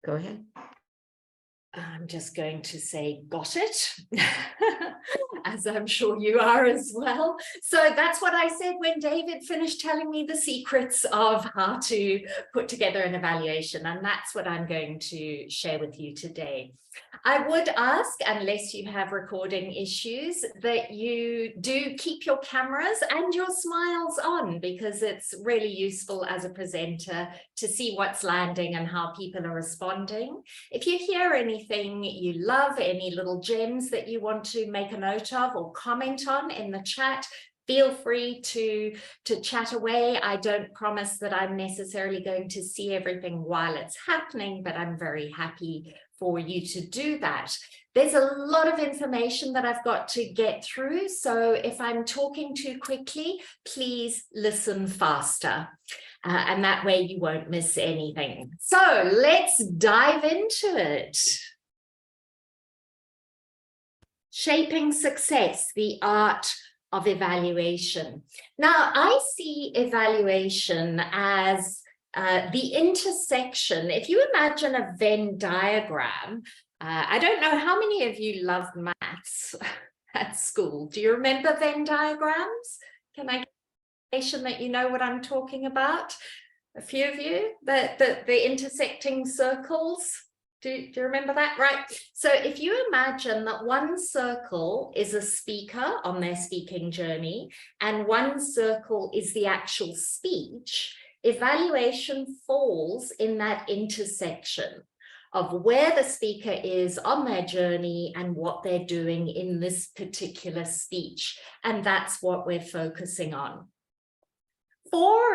Go ahead. I'm just going to say, got it, as I'm sure you are as well. So that's what I said when David finished telling me the secrets of how to put together an evaluation. And that's what I'm going to share with you today. I would ask, unless you have recording issues, that you do keep your cameras and your smiles on, because it's really useful as a presenter to see what's landing and how people are responding. If you hear anything you love, any little gems that you want to make a note of or comment on in the chat, feel free to chat away. I don't promise that I'm necessarily going to see everything while it's happening, but I'm very happy for you to do that. There's a lot of information that I've got to get through, so if I'm talking too quickly, please listen faster. And that way you won't miss anything. So let's dive into it. Shaping success, the art of evaluation. Now, I see evaluation as the intersection. If you imagine a Venn diagram, I don't know how many of you loved maths at school. Do you remember Venn diagrams? Can I get information that you know what I'm talking about? A few of you, the intersecting circles. Do you remember that? Right. So if you imagine that one circle is a speaker on their speaking journey and one circle is the actual speech, evaluation falls in that intersection of where the speaker is on their journey and what they're doing in this particular speech. And that's what we're focusing on. For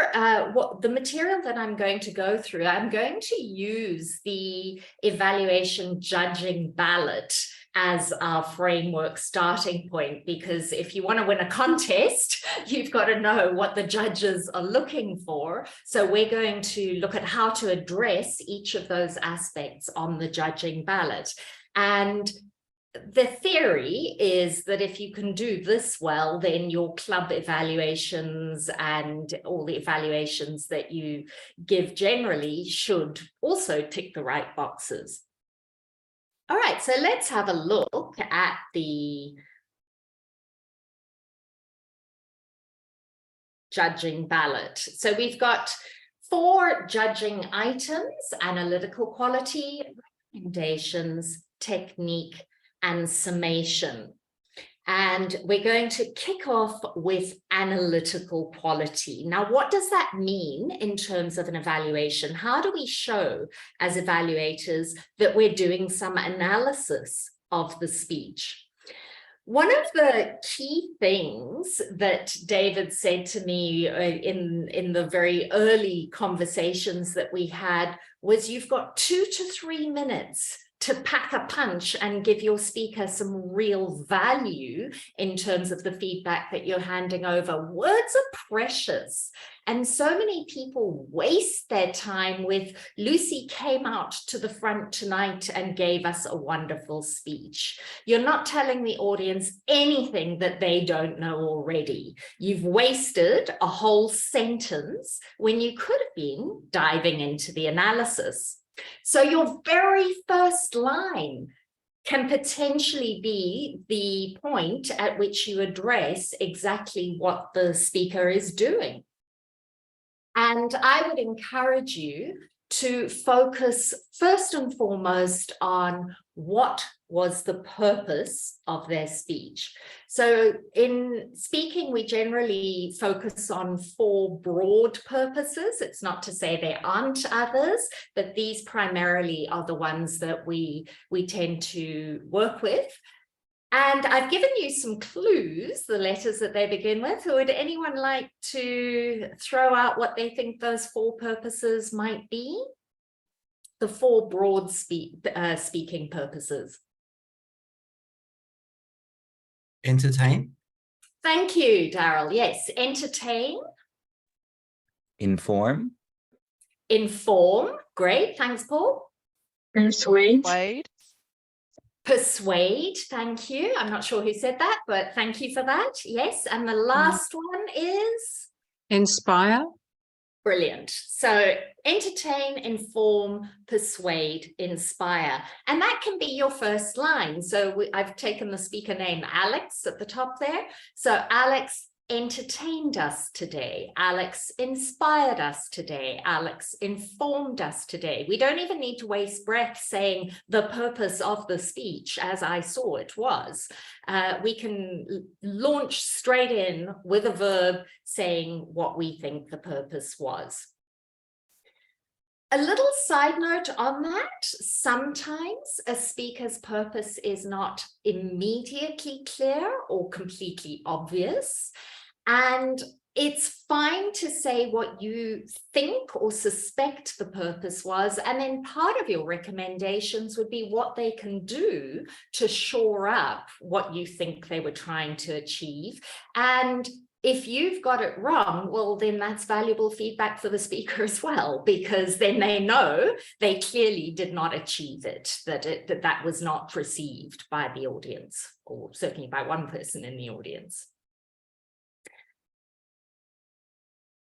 the material that I'm going to go through, I'm going to use the evaluation judging ballot as our framework starting point, because if you want to win a contest, you've got to know what the judges are looking for. So we're going to look at how to address each of those aspects on the judging ballot. And the theory is that if you can do this well, then your club evaluations and all the evaluations that you give generally should also tick the right boxes. All right, so let's have a look at the judging ballot. So we've got 4 judging items: analytical quality, recommendations, technique, and summation. And we're going to kick off with analytical quality. Now, what does that mean in terms of an evaluation? How do we show as evaluators that we're doing some analysis of the speech? One of the key things that David said to me in the very early conversations that we had was, you've got 2 to 3 minutes to pack a punch and give your speaker some real value in terms of the feedback that you're handing over. Words are precious. And so many people waste their time with, Lucy came out to the front tonight and gave us a wonderful speech. You're not telling the audience anything that they don't know already. You've wasted a whole sentence when you could have been diving into the analysis. So your very first line can potentially be the point at which you address exactly what the speaker is doing. And I would encourage you to focus first and foremost on what was the purpose of their speech. So in speaking, we generally focus on 4 broad purposes. It's not to say there aren't others, but these primarily are the ones that we tend to work with. And I've given you some clues, the letters that they begin with. Would anyone like to throw out what they think those 4 purposes might be? The 4 broad speaking purposes. Entertain. Thank you, Daryl. Yes, entertain. Inform. Inform. Great. Thanks, Paul. Persuade. Persuade. Thank you. I'm not sure who said that, but thank you for that. Yes. And the last one is? Inspire. Brilliant. So entertain, inform, persuade, inspire. And that can be your first line. So I've taken the speaker name Alex at the top there. So Alex entertained us today. Alex inspired us today. Alex informed us today. We don't even need to waste breath saying the purpose of the speech as I saw it was. We can launch straight in with a verb saying what we think the purpose was. A little side note on that, sometimes a speaker's purpose is not immediately clear or completely obvious. And it's fine to say what you think or suspect the purpose was. And then part of your recommendations would be what they can do to shore up what you think they were trying to achieve. And if you've got it wrong, well, then that's valuable feedback for the speaker as well, because then they know they clearly did not achieve it, that was not perceived by the audience, or certainly by one person in the audience.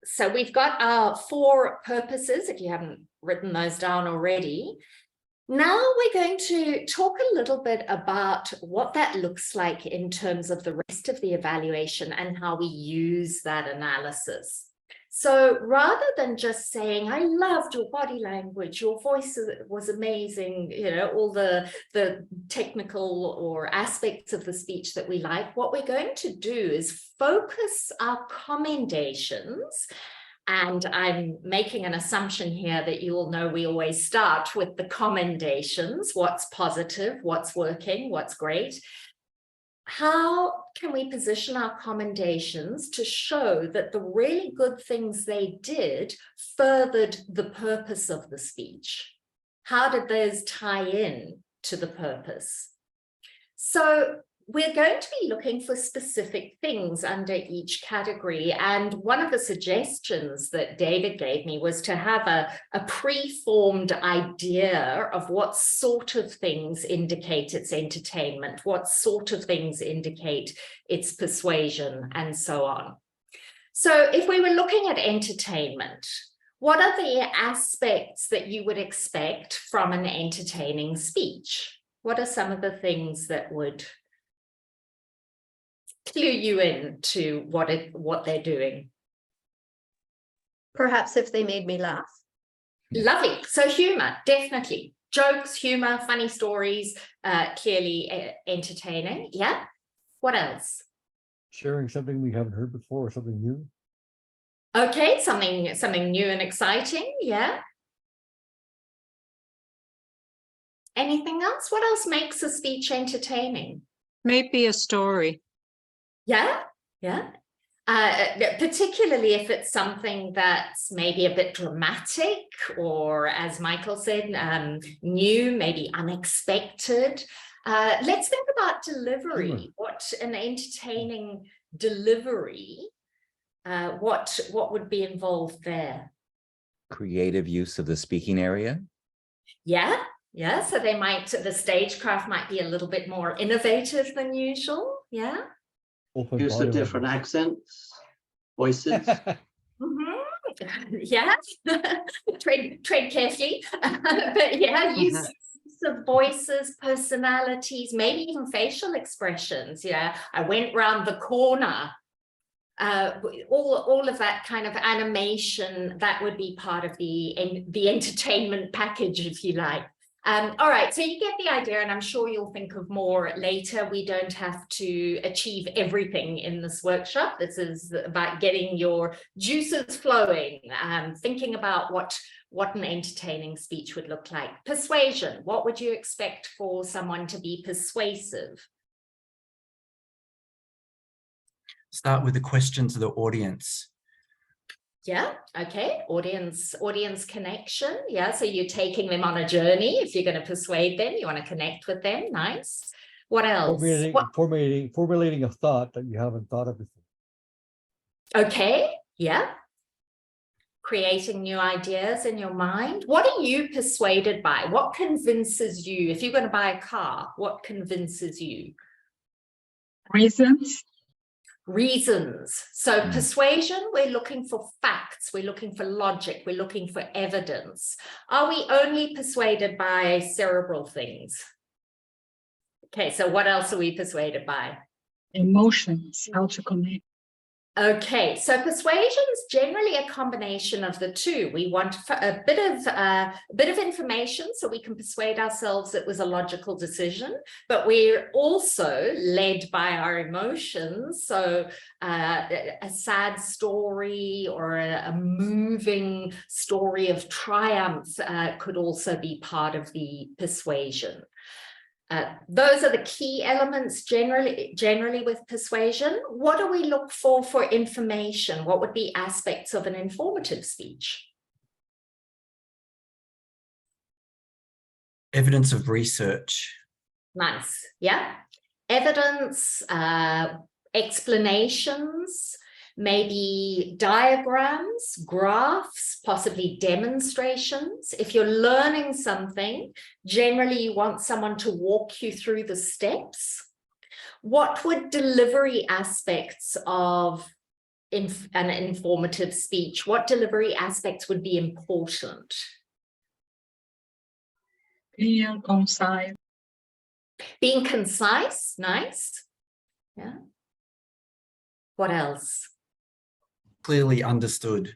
So we've got our 4 purposes, if you haven't written those down already. Now we're going to talk a little bit about what that looks like in terms of the rest of the evaluation and how we use that analysis. So rather than just saying, I loved your body language, your voice was amazing, you know, all the technical or aspects of the speech that we like, what we're going to do is focus our commendations. And I'm making an assumption here that you all know we always start with the commendations, what's positive, what's working, what's great. How can we position our commendations to show that the really good things they did furthered the purpose of the speech? How did those tie in to the purpose? So we're going to be looking for specific things under each category. And one of the suggestions that David gave me was to have a pre-formed idea of what sort of things indicate its entertainment, what sort of things indicate its persuasion, and so on. So if we were looking at entertainment, what are the aspects that you would expect from an entertaining speech? What are some of the things that would clue you in to what they're doing? Perhaps if they made me laugh. Lovely. So humor, definitely. Jokes, humor, funny stories, clearly entertaining. Yeah. What else? Sharing something we haven't heard before or something new. Okay, something new and exciting. Yeah. Anything else? What else makes a speech entertaining? Maybe a story. Yeah, yeah. Particularly if it's something that's maybe a bit dramatic, or as Michael said, new, maybe unexpected. Let's think about delivery. What an entertaining delivery, what would be involved there? Creative use of the speaking area. Yeah, yeah. So the stagecraft might be a little bit more innovative than usual. Yeah. Use of different accents, voices. Yeah, tread carefully. But yeah, use of voices, personalities, maybe even facial expressions. Yeah, I went round the corner. All of that kind of animation, that would be part of the entertainment package, if you like. All right, so you get the idea, and I'm sure you'll think of more later. We don't have to achieve everything in this workshop. This is about getting your juices flowing, thinking about what an entertaining speech would look like. Persuasion, what would you expect for someone to be persuasive? Start with the question to the audience. Yeah, okay, audience connection. Yeah, so you're taking them on a journey. If you're going to persuade them, you want to connect with them. Nice. What else? Formulating a thought that you haven't thought of before. Okay, yeah. Creating new ideas in your mind. What are you persuaded by? What convinces you? If you're going to buy a car, what convinces you? Reasons. reasons. So persuasion, we're looking for facts, we're looking for logic, we're looking for evidence. Are we only persuaded by cerebral things? Okay, so what else are we persuaded by? Emotions, how to connect. Okay, so persuasion's generally a combination of the two. We want a bit of information so we can persuade ourselves it was a logical decision, but we're also led by our emotions. So a sad story or a moving story of triumph could also be part of the persuasion. Those are the key elements generally with persuasion. What do we look for information? What would be aspects of an informative speech? Evidence of research. Nice, yeah. Evidence, explanations, maybe diagrams, graphs, possibly demonstrations. If you're learning something, generally you want someone to walk you through the steps. What would delivery aspects of an informative speech, what delivery aspects would be important? Clear, concise. Being concise, nice. Yeah. What else? Clearly understood.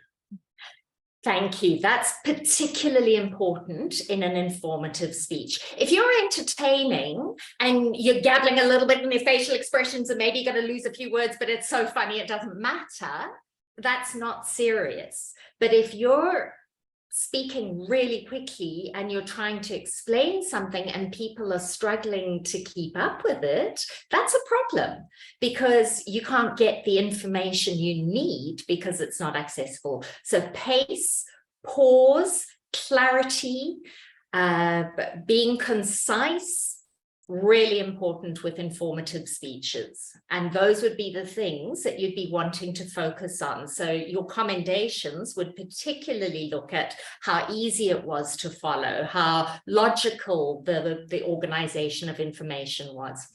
Thank you. That's particularly important in an informative speech. If you're entertaining and you're gabbling a little bit in your facial expressions and maybe you're going to lose a few words, but it's so funny it doesn't matter, that's not serious. But if you're speaking really quickly and you're trying to explain something and people are struggling to keep up with it, that's a problem because you can't get the information you need because it's not accessible. So pace, pause, clarity, being concise, really important with informative speeches. And those would be the things that you'd be wanting to focus on. So your commendations would particularly look at how easy it was to follow, how logical the organization of information was.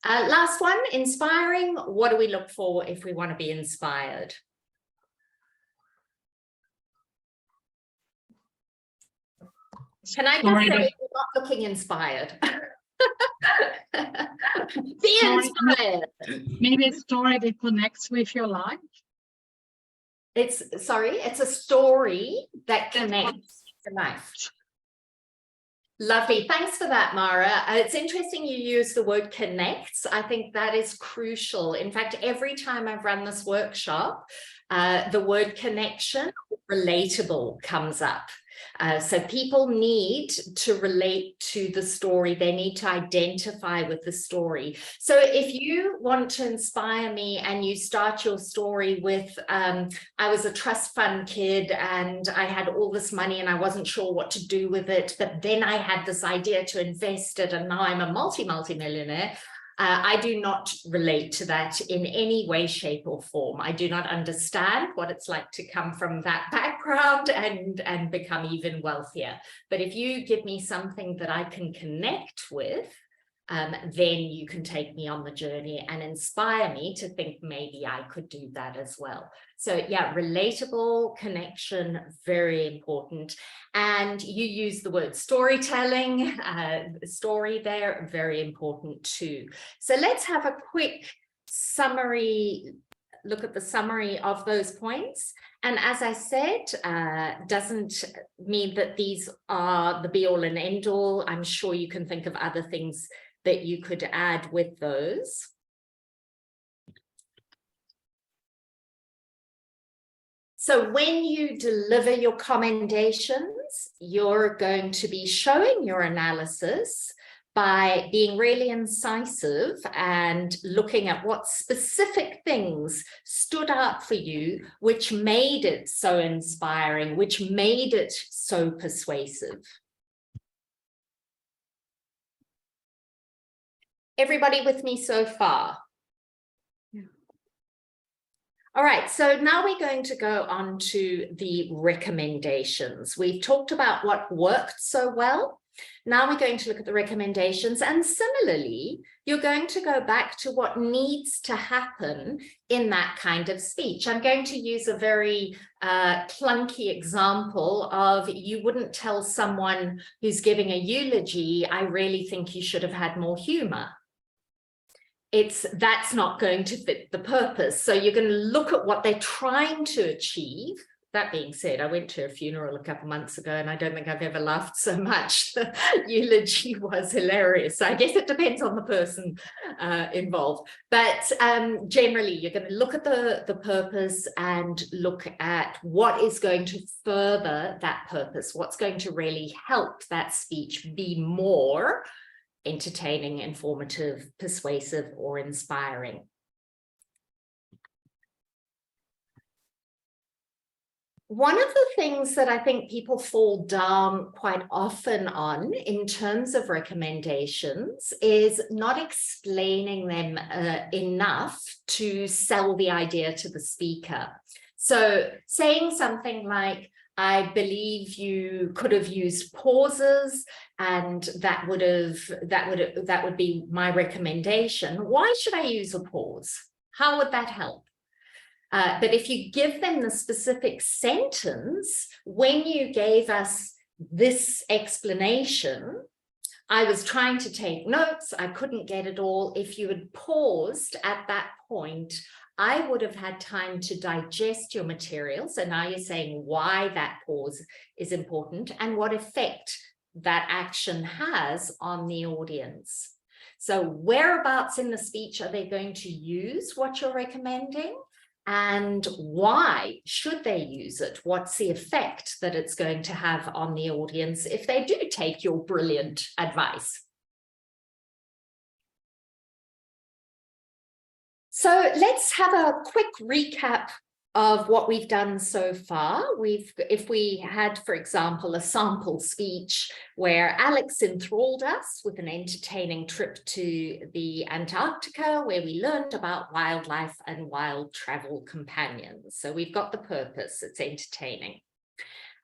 Last one, inspiring. What do we look for if we want to be inspired? Can I just say you're not looking inspired? Be inspired. Maybe a story that connects with your life. It's a story that connects to life. Lovely. Thanks for that, Mara. It's interesting you use the word connects. I think that is crucial. In fact, every time I've run this workshop, the word connection, relatable comes up. So people need to relate to the story. They need to identify with the story. So if you want to inspire me and you start your story with, I was a trust fund kid and I had all this money and I wasn't sure what to do with it, but then I had this idea to invest it and now I'm a multi-millionaire. I do not relate to that in any way, shape or form. I do not understand what it's like to come from that background and become even wealthier. But if you give me something that I can connect with, then you can take me on the journey and inspire me to think maybe I could do that as well. So yeah, relatable connection, very important. And you use the word storytelling, story there, very important too. So let's have a quick summary, look at the summary of those points. And as I said, doesn't mean that these are the be all and end all. I'm sure you can think of other things that you could add with those. So when you deliver your commendations, you're going to be showing your analysis by being really incisive and looking at what specific things stood out for you, which made it so inspiring, which made it so persuasive. Everybody with me so far? Yeah. All right, so now we're going to go on to the recommendations. We've talked about what worked so well. Now we're going to look at the recommendations, and similarly, you're going to go back to what needs to happen in that kind of speech. I'm going to use a very clunky example of, you wouldn't tell someone who's giving a eulogy, I really think you should have had more humor. That's not going to fit the purpose. So you're going to look at what they're trying to achieve. That being said, I went to a funeral a couple months ago and I don't think I've ever laughed so much. The eulogy was hilarious. I guess it depends on the person involved. But generally, you're going to look at the purpose and look at what is going to further that purpose, what's going to really help that speech be more entertaining, informative, persuasive, or inspiring. One of the things that I think people fall down quite often on in terms of recommendations is not explaining them enough to sell the idea to the speaker. So saying something like, I believe you could have used pauses, and that would be my recommendation. Why should I use a pause? How would that help? But if you give them the specific sentence, when you gave us this explanation, I was trying to take notes, I couldn't get it all. If you had paused at that point, I would have had time to digest your material. So now you're saying why that pause is important and what effect that action has on the audience. So whereabouts in the speech are they going to use what you're recommending? And why should they use it? What's the effect that it's going to have on the audience if they do take your brilliant advice? So let's have a quick recap of what we've done so far. If we had, for example, a sample speech where Alex enthralled us with an entertaining trip to the Antarctica, where we learned about wildlife and wild travel companions. So we've got the purpose, it's entertaining.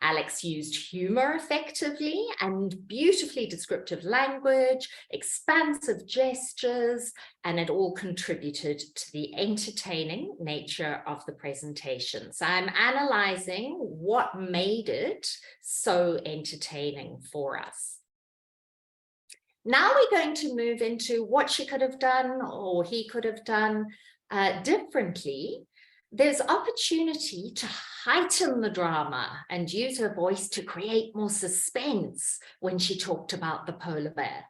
Alex used humor effectively and beautifully descriptive language, expansive gestures, and it all contributed to the entertaining nature of the presentation. So I'm analyzing what made it so entertaining for us. Now we're going to move into what she could have done or he could have done differently. There's opportunity to heighten the drama and use her voice to create more suspense when she talked about the polar bear.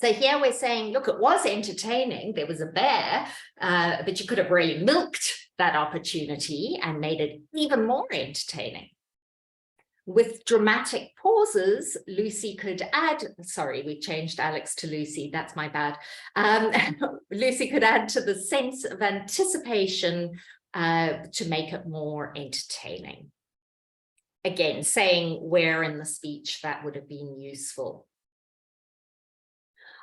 So here we're saying, look, it was entertaining. There was a bear, but you could have really milked that opportunity and made it even more entertaining. With dramatic pauses, Lucy could add, sorry, we changed Alex to Lucy, that's my bad. Lucy could add to the sense of anticipation to make it more entertaining. Again, saying where in the speech that would have been useful.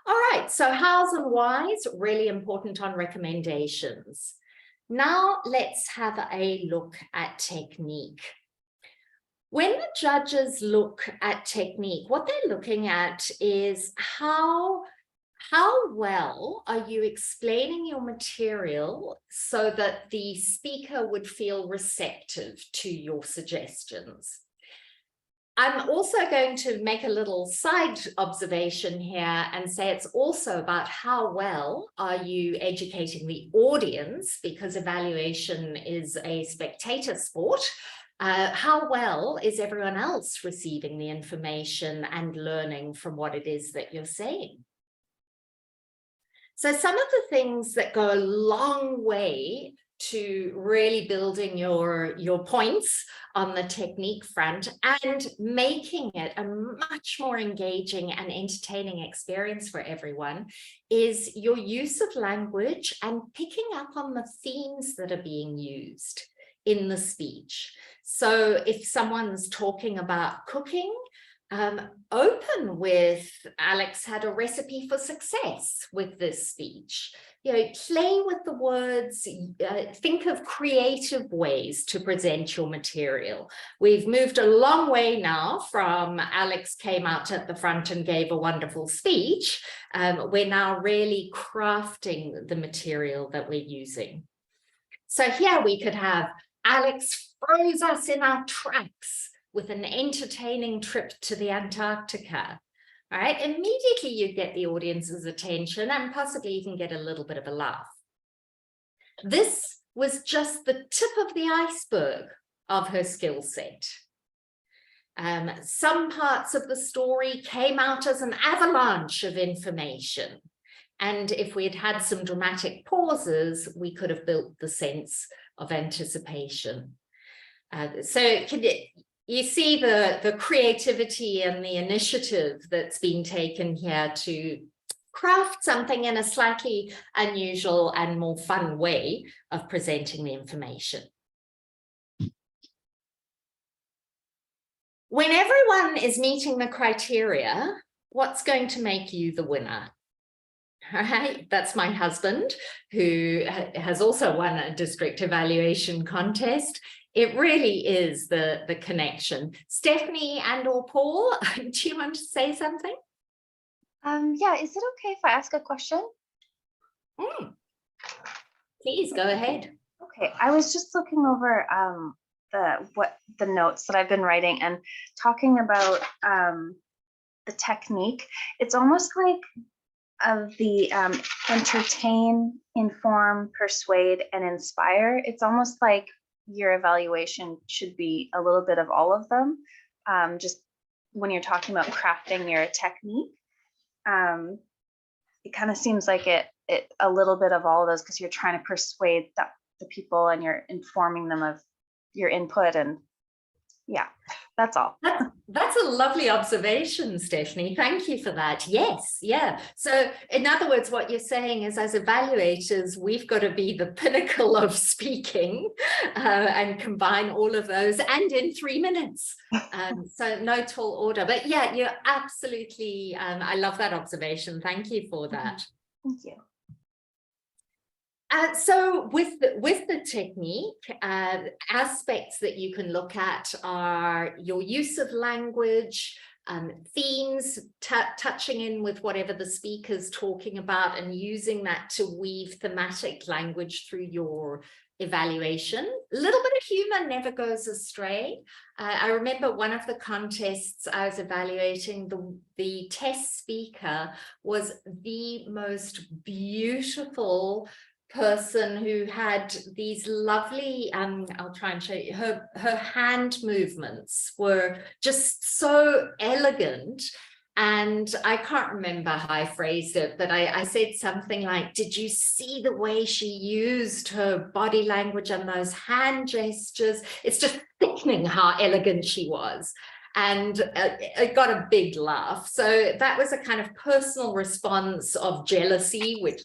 All right, so hows and whys, really important on recommendations. Now let's have a look at technique. When the judges look at technique, what they're looking at is how well are you explaining your material so that the speaker would feel receptive to your suggestions. I'm also going to make a little side observation here and say it's also about how well are you educating the audience, because evaluation is a spectator sport. How well is everyone else receiving the information and learning from what it is that you're saying? So some of the things that go a long way to really building your points on the technique front and making it a much more engaging and entertaining experience for everyone is your use of language and picking up on the themes that are being used in the speech. So if someone's talking about cooking, open with, Alex had a recipe for success with this speech. play with the words, think of creative ways to present your material. We've moved a long way now from Alex came out at the front and gave a wonderful speech. We're now really crafting the material that we're using. So here we could have Alex froze us in our tracks with an entertaining trip to the Antarctica. All right, immediately you get the audience's attention and possibly even get a little bit of a laugh. This was just the tip of the iceberg of her skill set. Some parts of the story came out as an avalanche of information. And if we had had some dramatic pauses, we could have built the sense of anticipation. You see the creativity and the initiative that's been taken here to craft something in a slightly unusual and more fun way of presenting the information. When everyone is meeting the criteria, what's going to make you the winner? All right, that's my husband, who has also won a district evaluation contest. It really is the connection. Stephanie and or Paul, do you want to say something? Yeah, is it okay if I ask a question? Please go ahead. Okay, I was just looking over the notes that I've been writing and talking about the technique. It's almost like of the entertain, inform, persuade, and inspire. It's almost like your evaluation should be a little bit of all of them. Just when you're talking about crafting your technique, it kind of seems like it a little bit of all of those, because you're trying to persuade the people and you're informing them of your input. And yeah, that's all. That's a lovely observation, Stephanie. Thank you for that. Yes, yeah. So in other words, what you're saying is, as evaluators, we've got to be the pinnacle of speaking and combine all of those, and in 3 minutes. So no tall order. But yeah, you're absolutely, I love that observation. Thank you for that. Thank you. So with the technique, aspects that you can look at are your use of language, themes, touching in with whatever the speaker's talking about and using that to weave thematic language through your evaluation. A little bit of humor never goes astray. I remember one of the contests I was evaluating, the test speaker was the most beautiful person who had these lovely, I'll try and show you, her hand movements were just so elegant. And I can't remember how I phrased it, but I said something like, did you see the way she used her body language and those hand gestures? It's just sickening how elegant she was. And it got a big laugh. So that was a kind of personal response of jealousy, which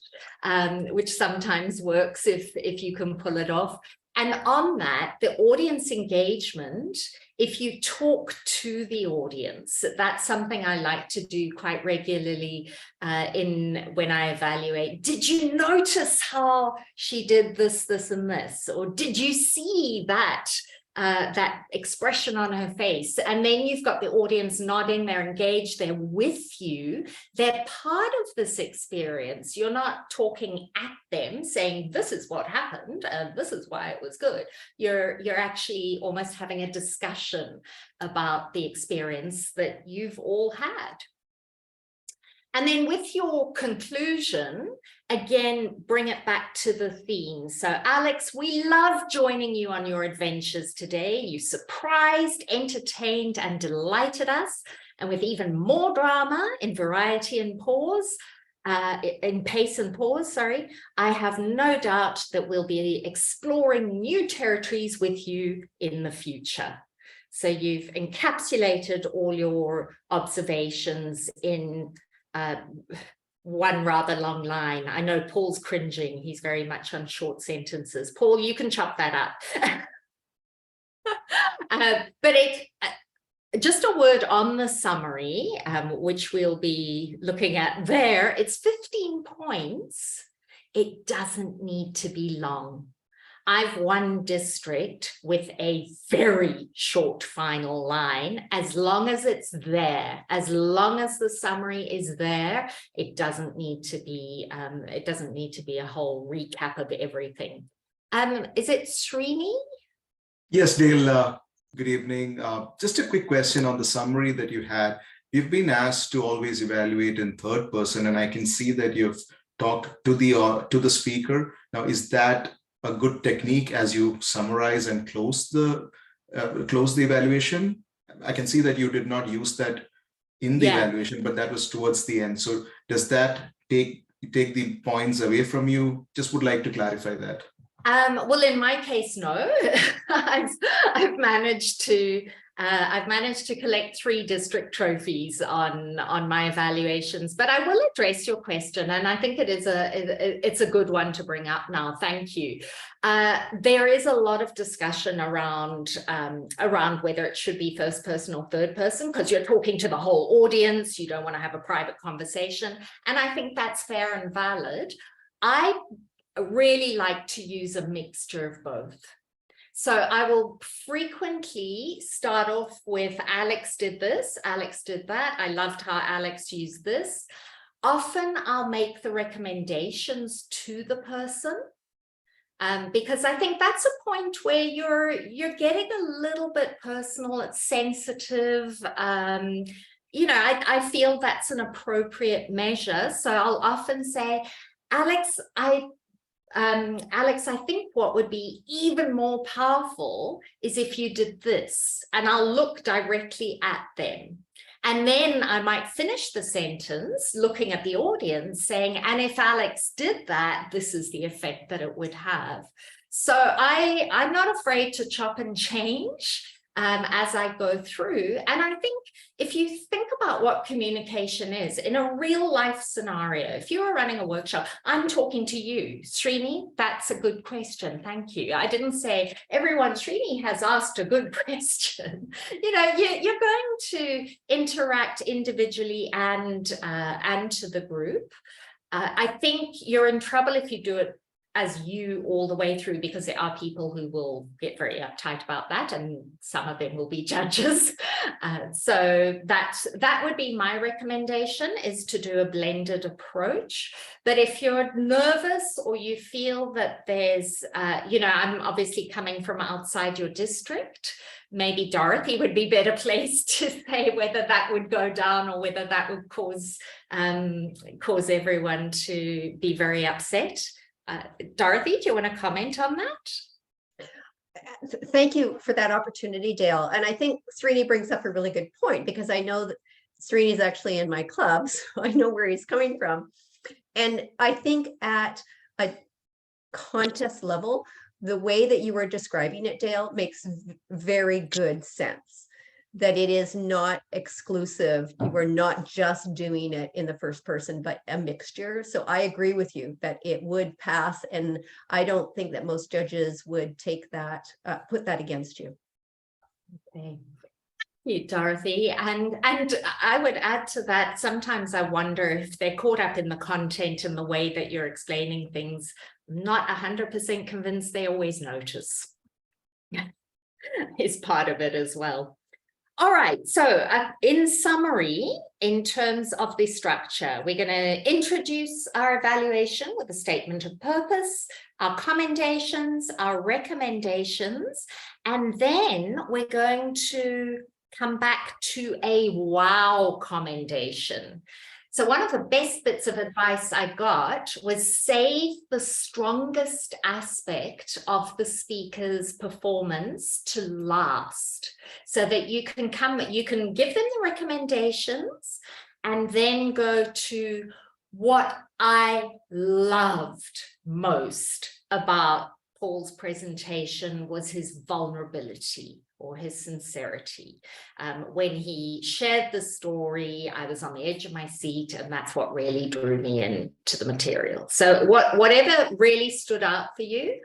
sometimes works if you can pull it off. And on that, the audience engagement, if you talk to the audience, that's something I like to do quite regularly when I evaluate. Did you notice how she did this, this, and this? Or did you see that expression on her face? And then you've got the audience nodding, they're engaged, they're with you, they're part of this experience. You're not talking at them saying, this is what happened and this is why it was good. You're actually almost having a discussion about the experience that you've all had. And then with your conclusion, again, bring it back to the theme. So Alex, we love joining you on your adventures today. You surprised, entertained, and delighted us. And with even more drama in variety and pause, in pace and pause, sorry, I have no doubt that we'll be exploring new territories with you in the future. So you've encapsulated all your observations in one rather long line. I know Paul's cringing. He's very much on short sentences. Paul, you can chop that up. But just a word on the summary, which we'll be looking at there. It's 15 points. It doesn't need to be long. I've won district with a very short final line. As long as it's there, as long as the summary is there, it doesn't need to be a whole recap of everything. Is it Srini? Yes, Dale, good evening. Just a quick question on the summary that you had. You've been asked to always evaluate in third person, and I can see that you've talked to the speaker. Now, is that a good technique as you summarize and close the evaluation? I can see that you did not use that in the evaluation, but that was towards the end. So does that take the points away from you? Just would like to clarify that. Well, in my case, no. I've managed to collect 3 district trophies on my evaluations, but I will address your question, and I think it's a good one to bring up now. Thank you. There is a lot of discussion around whether it should be first person or third person, because you're talking to the whole audience. You don't want to have a private conversation, and I think that's fair and valid. I really like to use a mixture of both. So I will frequently start off with Alex did this, Alex did that. I loved how Alex used this. Often I'll make the recommendations to the person, because I think that's a point where you're getting a little bit personal, it's sensitive. You know, I feel that's an appropriate measure. So I'll often say, Alex, I think what would be even more powerful is if you did this, and I'll look directly at them. And then I might finish the sentence looking at the audience saying, and if Alex did that, this is the effect that it would have. So I'm not afraid to chop and change as I go through. And I think if you think about what communication is in a real life scenario, if you were running a workshop, I'm talking to you, Srini, that's a good question. Thank you. I didn't say everyone, Srini has asked a good question. You know, you're going to interact individually and to the group. I think you're in trouble if you do it as you all the way through, because there are people who will get very uptight about that, and some of them will be judges. So that would be my recommendation, is to do a blended approach. But if you're nervous or you feel that there's, you know, I'm obviously coming from outside your district, maybe Dorothy would be better placed to say whether that would go down or whether that would cause everyone to be very upset. Dorothy, do you want to comment on that? Thank you for that opportunity, Dale. And I think Srini brings up a really good point, because I know that Srini is actually in my club, so I know where he's coming from. And I think at a contest level, the way that you were describing it, Dale, makes very good sense. That it is not exclusive. You are not just doing it in the first person, but a mixture. So I agree with you that it would pass. And I don't think that most judges would take that, put that against you. Okay. Thank you, Dorothy. And I would add to that, sometimes I wonder if they're caught up in the content and the way that you're explaining things. I'm not 100% convinced they always notice. Is part of it as well. All right, so in summary, in terms of the structure, we're going to introduce our evaluation with a statement of purpose, our commendations, our recommendations, and then we're going to come back to a wow commendation. So one of the best bits of advice I got was save the strongest aspect of the speaker's performance to last, so that you can give them the recommendations and then go to what I loved most about Paul's presentation was his vulnerability or his sincerity. When he shared the story, I was on the edge of my seat, and that's what really drew me into the material. So whatever really stood out for you,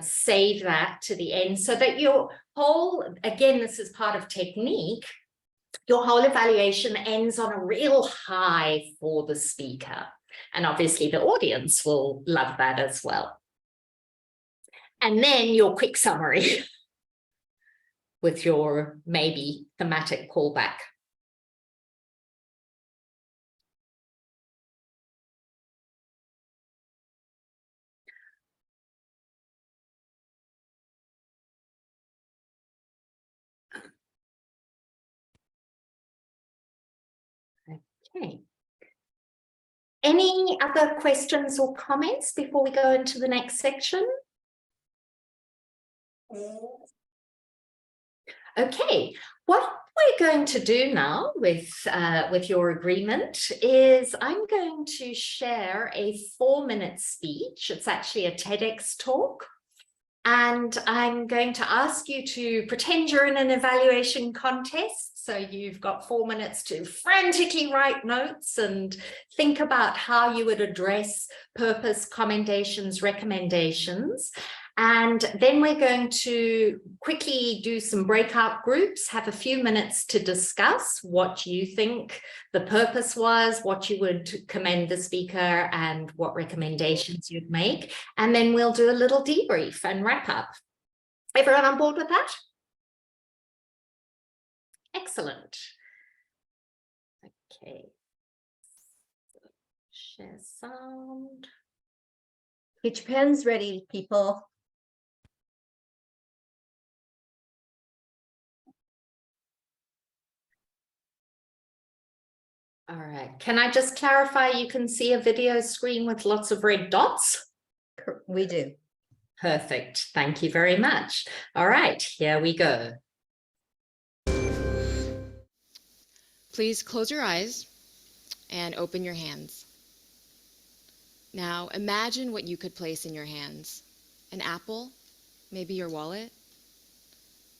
save that to the end, so that your whole, again, this is part of technique, your whole evaluation ends on a real high for the speaker. And obviously the audience will love that as well. And then your quick summary with your maybe thematic callback. Okay. Any other questions or comments before we go into the next section? Okay, what we're going to do now with your agreement is I'm going to share a 4-minute speech. It's actually a TEDx talk. And I'm going to ask you to pretend you're in an evaluation contest. So you've got 4 minutes to frantically write notes and think about how you would address purpose, commendations, recommendations. And then we're going to quickly do some breakout groups, have a few minutes to discuss what you think the purpose was, what you would commend the speaker, and what recommendations you'd make. And then we'll do a little debrief and wrap up. Everyone on board with that? Excellent. Okay. Share sound. Get your pens ready, people. All right. Can I just clarify, you can see a video screen with lots of red dots? We do. Perfect. Thank you very much. All right, here we go. Please close your eyes and open your hands. Now imagine what you could place in your hands. An apple, maybe your wallet.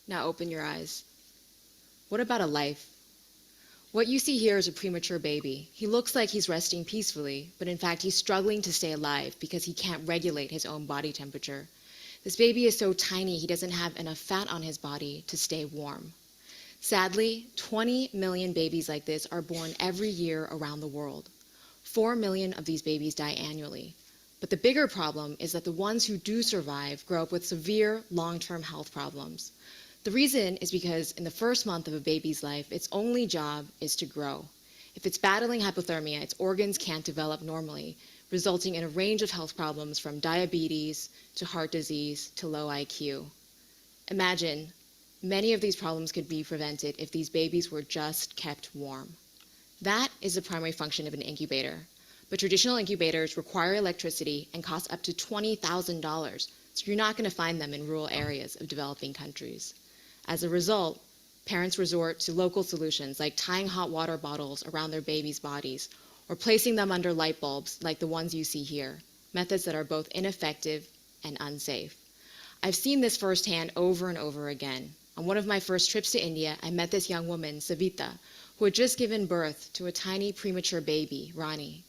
Now open your eyes. What about a life? What you see here is a premature baby. He looks like he's resting peacefully, but in fact he's struggling to stay alive because he can't regulate his own body temperature. This baby is so tiny he doesn't have enough fat on his body to stay warm. Sadly, 20 million babies like this are born every year around the world. 4 million of these babies die annually. But the bigger problem is that the ones who do survive grow up with severe long-term health problems. The reason is because in the first month of a baby's life, its only job is to grow. If it's battling hypothermia, its organs can't develop normally, resulting in a range of health problems from diabetes to heart disease to low IQ. Imagine, many of these problems could be prevented if these babies were just kept warm. That is the primary function of an incubator. But traditional incubators require electricity and cost up to $20,000, so you're not going to find them in rural areas of developing countries. As a result, parents resort to local solutions like tying hot water bottles around their babies' bodies or placing them under light bulbs like the ones you see here, methods that are both ineffective and unsafe. I've seen this firsthand over and over again. On one of my first trips to India, I met this young woman, Savita, who had just given birth to a tiny premature baby, Rani.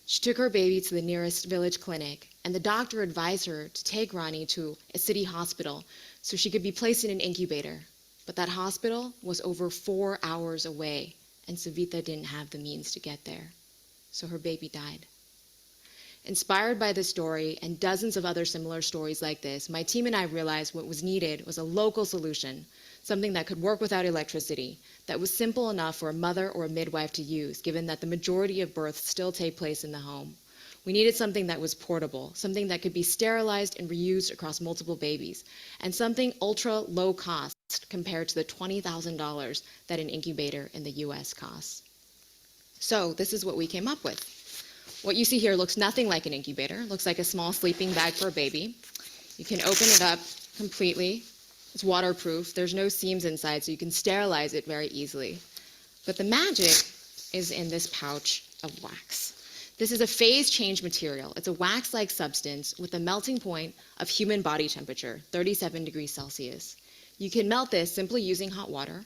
She took her baby to the nearest village clinic, and the doctor advised her to take Rani to a city hospital so she could be placed in an incubator. But that hospital was over 4 hours away, and Savita didn't have the means to get there. So her baby died. Inspired by this story and dozens of other similar stories like this, my team and I realized what was needed was a local solution, something that could work without electricity, that was simple enough for a mother or a midwife to use, given that the majority of births still take place in the home. We needed something that was portable, something that could be sterilized and reused across multiple babies, and something ultra low cost compared to the $20,000 that an incubator in the US costs. So this is what we came up with. What you see here looks nothing like an incubator. It looks like a small sleeping bag for a baby. You can open it up completely. It's waterproof. There's no seams inside, so you can sterilize it very easily. But the magic is in this pouch of wax. This is a phase change material. It's a wax-like substance with a melting point of human body temperature, 37 degrees Celsius. You can melt this simply using hot water,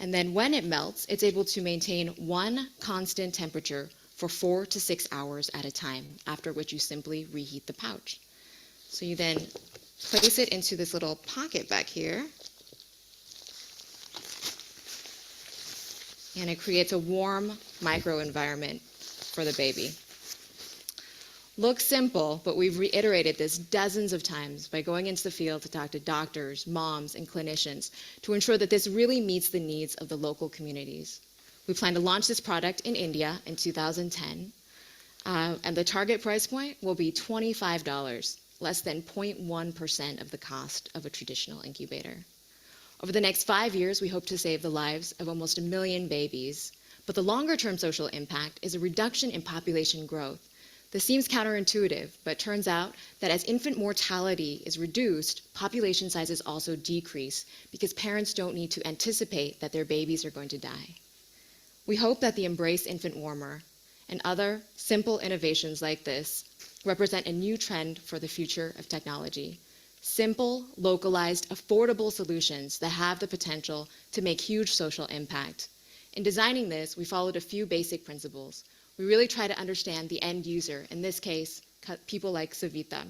and then when it melts, it's able to maintain one constant temperature for 4 to 6 hours at a time, after which you simply reheat the pouch. So you then place it into this little pocket back here, and it creates a warm microenvironment for the baby. Looks simple, but we've reiterated this dozens of times by going into the field to talk to doctors, moms, and clinicians to ensure that this really meets the needs of the local communities. We plan to launch this product in India in 2010, and the target price point will be $25, less than 0.1% of the cost of a traditional incubator. Over the next 5 years, we hope to save the lives of almost 1 million babies, but the longer-term social impact is a reduction in population growth. This seems counterintuitive, but turns out that as infant mortality is reduced, population sizes also decrease because parents don't need to anticipate that their babies are going to die. We hope that the Embrace Infant Warmer and other simple innovations like this represent a new trend for the future of technology. Simple, localized, affordable solutions that have the potential to make huge social impact. In designing this, we followed a few basic principles. We really try to understand the end user, in this case, people like Savita.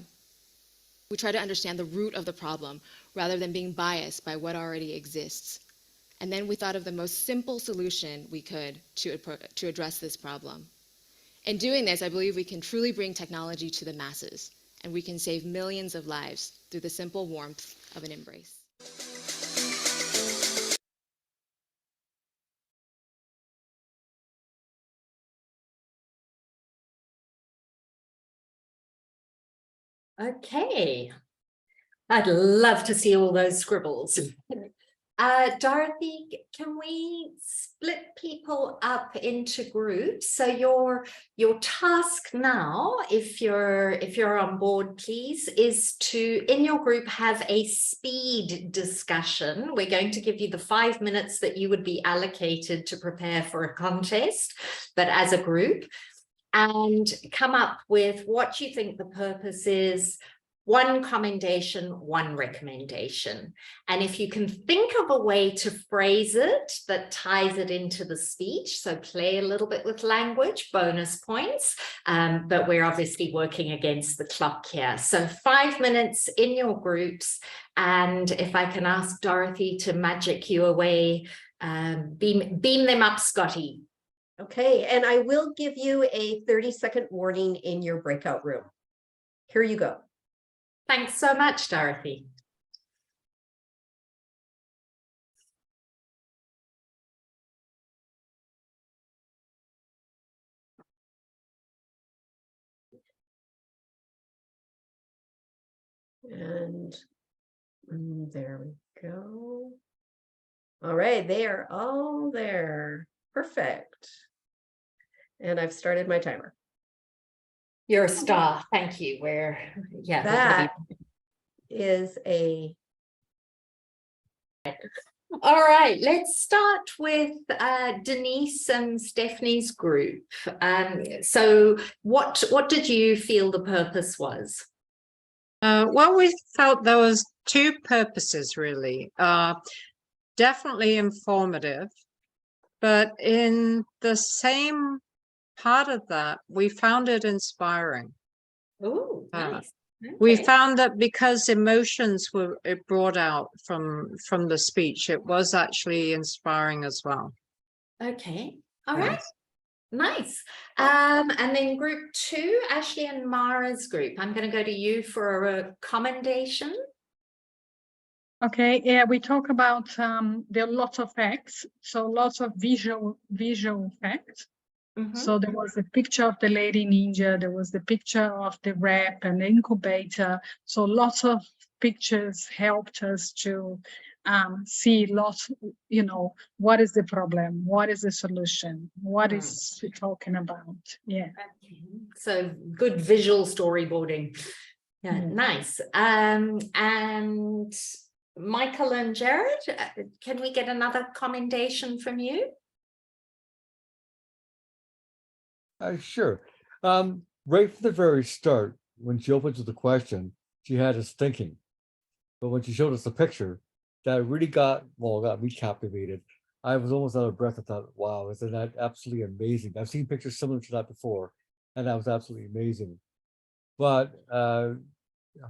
We try to understand the root of the problem rather than being biased by what already exists. And then we thought of the most simple solution we could to address this problem. In doing this, I believe we can truly bring technology to the masses, and we can save millions of lives through the simple warmth of an embrace. Okay. I'd love to see all those scribbles. Dorothy, can we split people up into groups? So your task now, if you're on board, please, is to, in your group, have a speed discussion. We're going to give you the 5 minutes that you would be allocated to prepare for a contest, but as a group, and come up with what you think the purpose is. 1 commendation, 1 recommendation. And if you can think of a way to phrase it that ties it into the speech, so play a little bit with language, bonus points, but we're obviously working against the clock here. So 5 minutes in your groups, and if I can ask Dorothy to magic you away, beam them up, Scotty. Okay, and I will give you a 30-second warning in your breakout room. Here you go. Thanks so much, Dorothy. And there we go. All right, they are all there. Perfect. And I've started my timer. You're a star. Thank you. That is a... All right, let's start with Denise and Stephanie's group. So what did you feel the purpose was? Well, we felt there was 2 purposes, really. Definitely informative, but in the same part of that, we found it inspiring. Oh, nice. We Okay. found that because emotions were brought out from the speech, it was actually inspiring as well. Okay. All right. Nice. And then group 2, Ashley and Mara's group. I'm going to go to you for a commendation. Okay, yeah, we talk about there are lots of facts, so lots of visual facts. So there was a picture of the lady ninja, there was the picture of the rep and the incubator. So lots of pictures helped us to see lots, what is the problem? What is the solution? What is she talking about? Yeah. Okay. So good visual storyboarding. Yeah, nice. And Michael and Jared, can we get another commendation from you? Sure. Right from the very start, when she opened with the question, she had us thinking. But when she showed us the picture, that really got me captivated. I was almost out of breath. I thought, wow, isn't that absolutely amazing? I've seen pictures similar to that before, and that was absolutely amazing. But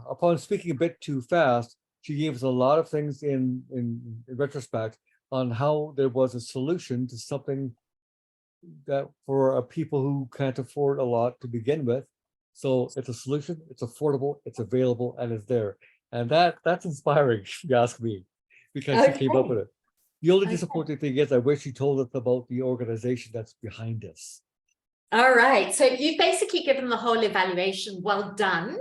upon speaking a bit too fast, she gave us a lot of things in retrospect on how there was a solution to something that for people who can't afford a lot to begin with, So it's a solution, it's affordable, it's available, and it's there. And that's inspiring, if you ask me, because she came up Okay. with it. The only Okay. disappointing thing is I wish she told us about the organization that's behind this. All right, so you've basically given the whole evaluation. Well done.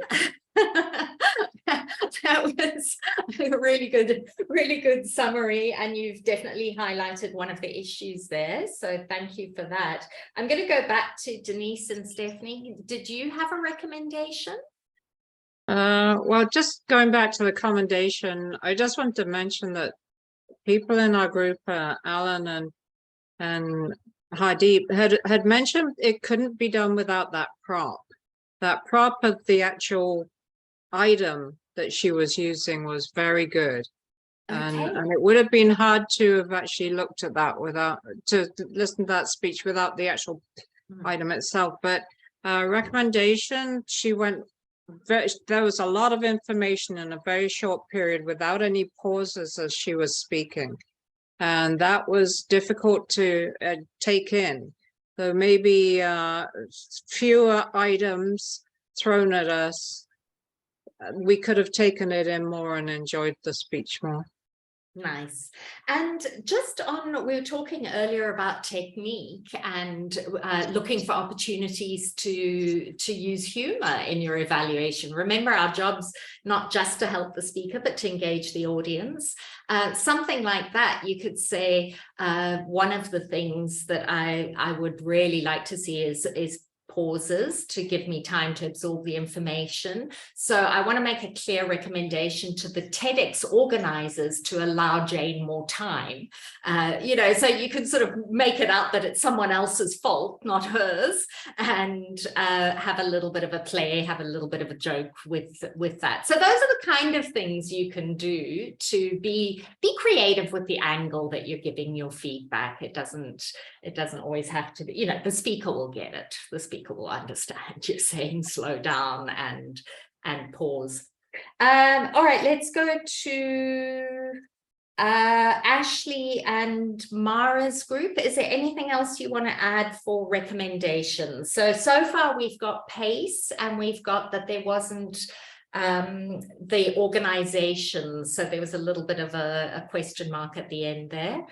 That was a really good summary, and you've definitely highlighted one of the issues there. So thank you for that. I'm going to go back to Denise and Stephanie. Did you have a recommendation? Well, just going back to the commendation, I just want to mention that people in our group, Alan and Hardeep, had mentioned it couldn't be done without that prop. That prop of the actual item that she was using was very good. And it would have been hard to have actually looked at that without, to listen to that speech without the actual item itself. But recommendation, she went, there was a lot of information in a very short period without any pauses as she was speaking. And that was difficult to take in. So maybe fewer items thrown at us. We could have taken it in more and enjoyed the speech more. Nice. And just on, we were talking earlier about technique and looking for opportunities to use humor in your evaluation. Remember, our job's not just to help the speaker, but to engage the audience. Something like that, you could say, one of the things that I would really like to see is pauses to give me time to absorb the information. So I want to make a clear recommendation to the TEDx organizers to allow Jane more time. So you can sort of make it out that it's someone else's fault, not hers, and have a little bit of a play, have a little bit of a joke with that. So those are the kind of things you can do to be creative with the angle that you're giving your feedback. It doesn't always have to be, the speaker will get it. The speaker will understand you're saying slow down and pause. All right, let's go to Ashley and Mara's group. Is there anything else you want to add for recommendations? So far we've got pace, and we've got that there wasn't the organization, so there was a little bit of a question mark at the end there.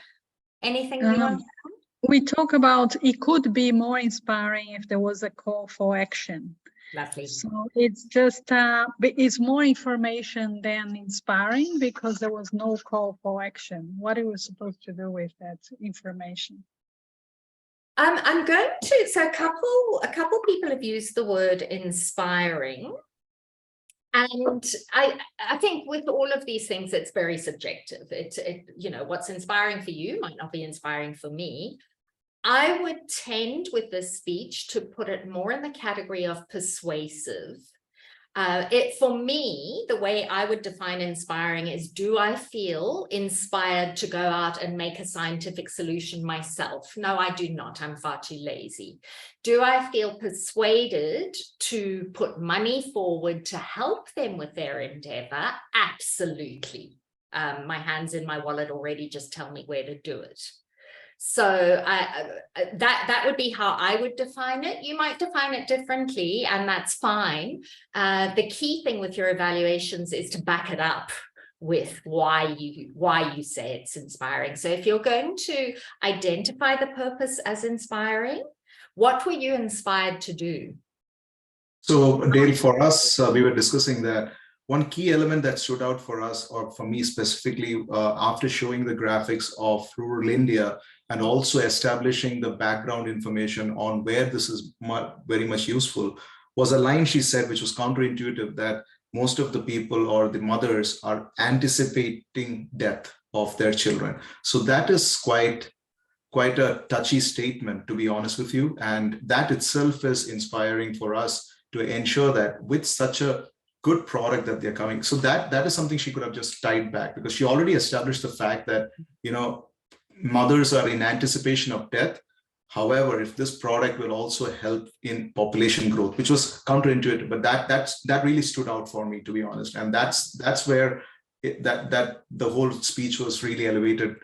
Anything you want to add? We talk about it could be more inspiring if there was a call for action. Lovely. So it's just, it's more information than inspiring because there was no call for action. What are we supposed to do with that information? I'm going to, so a couple people have used the word inspiring. And I think with all of these things, it's very subjective. What's inspiring for you might not be inspiring for me. I would tend with this speech to put it more in the category of persuasive. For me, the way I would define inspiring is, do I feel inspired to go out and make a scientific solution myself? No, I do not. I'm far too lazy. Do I feel persuaded to put money forward to help them with their endeavor? Absolutely. My hands in my wallet already just tell me where to do it. So that would be how I would define it. You might define it differently, and that's fine. The key thing with your evaluations is to back it up with why you say it's inspiring. So if you're going to identify the purpose as inspiring, what were you inspired to do? So Dale, for us, we were discussing that one key element that stood out for us, or for me specifically, after showing the graphics of rural India and also establishing the background information on where this is very much useful, was a line she said, which was counterintuitive, that most of the people or the mothers are anticipating death of their children. So that is quite a touchy statement, to be honest with you. And that itself is inspiring for us to ensure that with such a good product that they're coming. So that is something she could have just tied back, because she already established the fact that, mothers are in anticipation of death. However, if this product will also help in population growth, which was counterintuitive, but that really stood out for me, to be honest. And that's where that the whole speech was really elevated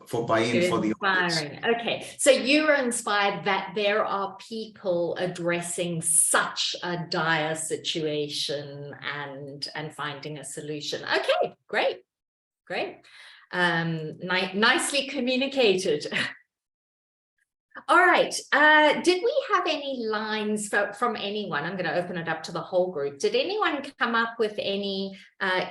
for buy-in for the audience. Inspiring. Okay, so you were inspired that there are people addressing such a dire situation and finding a solution. Okay, great. Nicely communicated. All right. Did we have any lines from anyone? I'm going to open it up to the whole group. Did anyone come up with any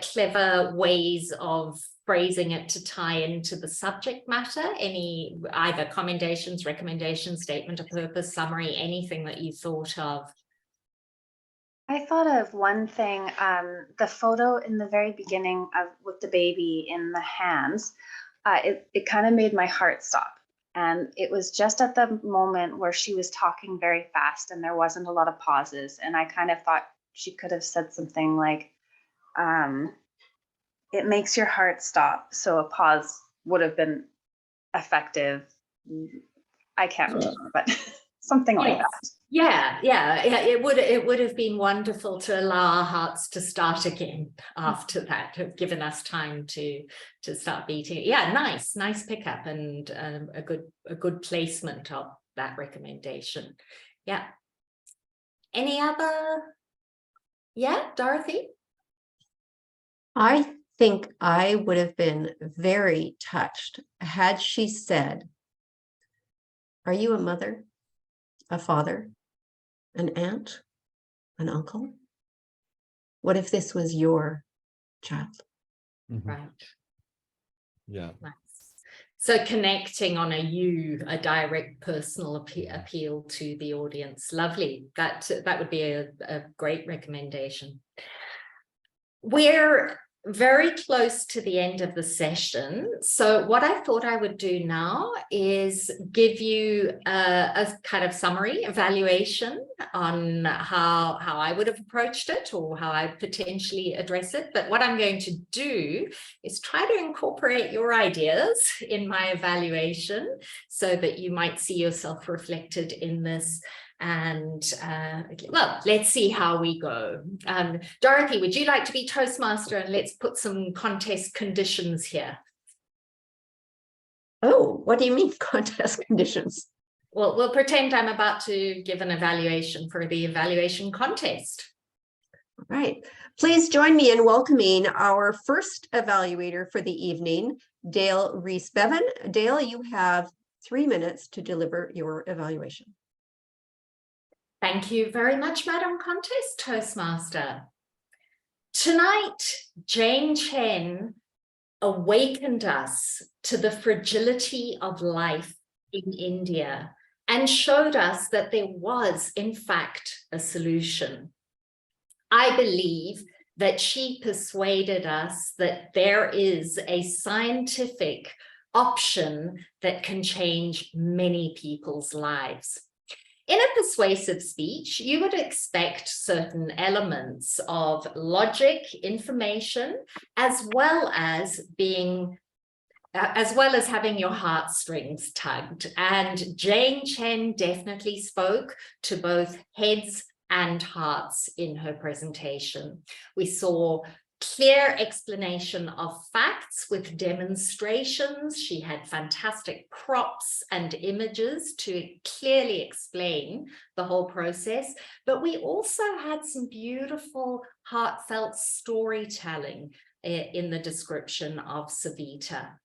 clever ways of phrasing it to tie into the subject matter? Any either commendations, recommendations, statement of purpose, summary, anything that you thought of? I thought of one thing, the photo in the very beginning with the baby in the hands, it kind of made my heart stop. And it was just at the moment where she was talking very fast and there wasn't a lot of pauses. And I kind of thought she could have said something like, it makes your heart stop. So a pause would have been effective. I can't remember, but something like that. Yeah, it would have been wonderful to allow our hearts to start again after that, have given us time to start beating. Yeah, nice pickup and a good placement of that recommendation. Yeah. Any other? Yeah, Dorothy? I think I would have been very touched had she said, "Are you a mother, a father, an aunt, an uncle? What if this was your child?" Right. Yeah. Nice. So connecting on a direct personal appeal to the audience. Lovely. That would be a great recommendation. We're very close to the end of the session. So what I thought I would do now is give you a kind of summary evaluation on how I would have approached it or how I potentially address it. But what I'm going to do is try to incorporate your ideas in my evaluation so that you might see yourself reflected in this. And well, let's see how we go. Dorothy, would you like to be Toastmaster, and let's put some contest conditions here? Oh, what do you mean contest conditions? Well, we'll pretend I'm about to give an evaluation for the evaluation contest. All right. Please join me in welcoming our first evaluator for the evening, Dale Rees-Bevan. Dale, you have 3 minutes to deliver your evaluation. Thank you very much, Madam Contest Toastmaster. Tonight, Jane Chen awakened us to the fragility of life in India and showed us that there was, in fact, a solution. I believe that she persuaded us that there is a scientific option that can change many people's lives. In a persuasive speech, you would expect certain elements of logic, information, as well as having your heartstrings tugged. And Jane Chen definitely spoke to both heads and hearts in her presentation. We saw clear explanation of facts with demonstrations. She had fantastic props and images to clearly explain the whole process, but we also had some beautiful, heartfelt storytelling in the description of Savita.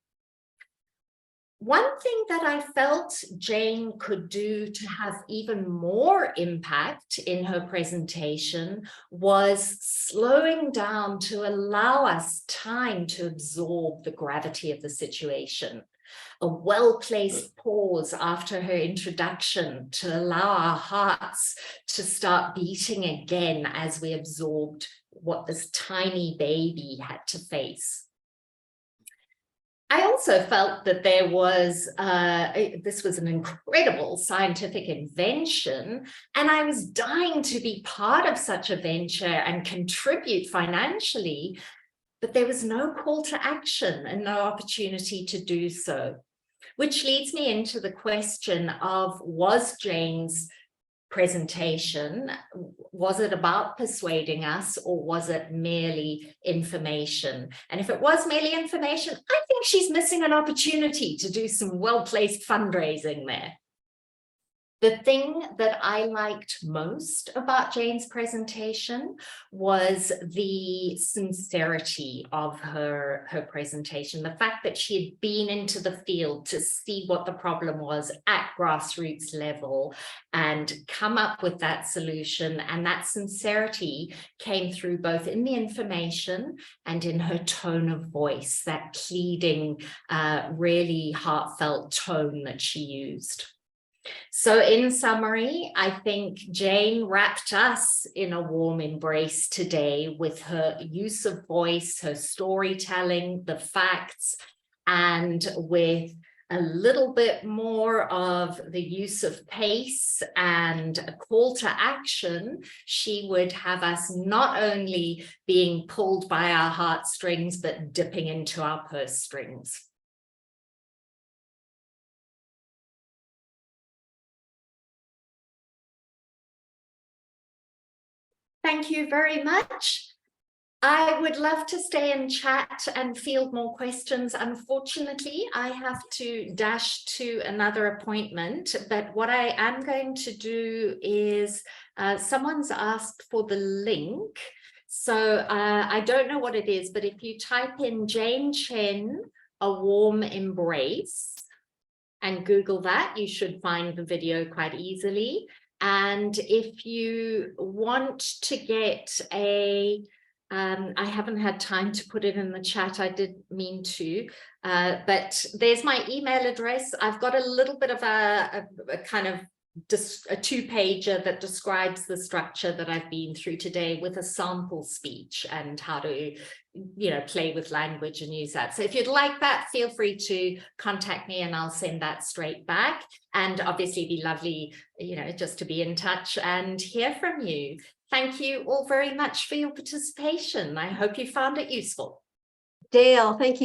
One thing that I felt Jane could do to have even more impact in her presentation was slowing down to allow us time to absorb the gravity of the situation. A well-placed pause after her introduction to allow our hearts to start beating again as we absorbed what this tiny baby had to face. I also felt that there was, this was an incredible scientific invention, and I was dying to be part of such a venture and contribute financially, but there was no call to action and no opportunity to do so, which leads me into the question of, was Jane's presentation? Was it about persuading us, or was it merely information? And if it was merely information, I think she's missing an opportunity to do some well-placed fundraising there. The thing that I liked most about Jane's presentation was the sincerity of her presentation. The fact that she had been into the field to see what the problem was at grassroots level and come up with that solution. And that sincerity came through both in the information and in her tone of voice, that pleading, really heartfelt tone that she used. So in summary, I think Jane wrapped us in a warm embrace today with her use of voice, her storytelling, the facts, and with a little bit more of the use of pace and a call to action. She would have us not only being pulled by our heartstrings, but dipping into our purse strings. Thank you very much. I would love to stay and chat and field more questions. Unfortunately, I have to dash to another appointment, but what I am going to do is someone's asked for the link. So I don't know what it is, but if you type in Jane Chen, a warm embrace, and Google that, you should find the video quite easily. And if you want to get a, I haven't had time to put it in the chat, I did mean to, but there's my email address. I've got a little bit of a kind of a two-pager that describes the structure that I've been through today with a sample speech and how to, you know, play with language and use that. So if you'd like that, feel free to contact me and I'll send that straight back. And obviously it'd be lovely, you know, just to be in touch and hear from you. Thank you all very much for your participation. I hope you found it useful. Dale, thank you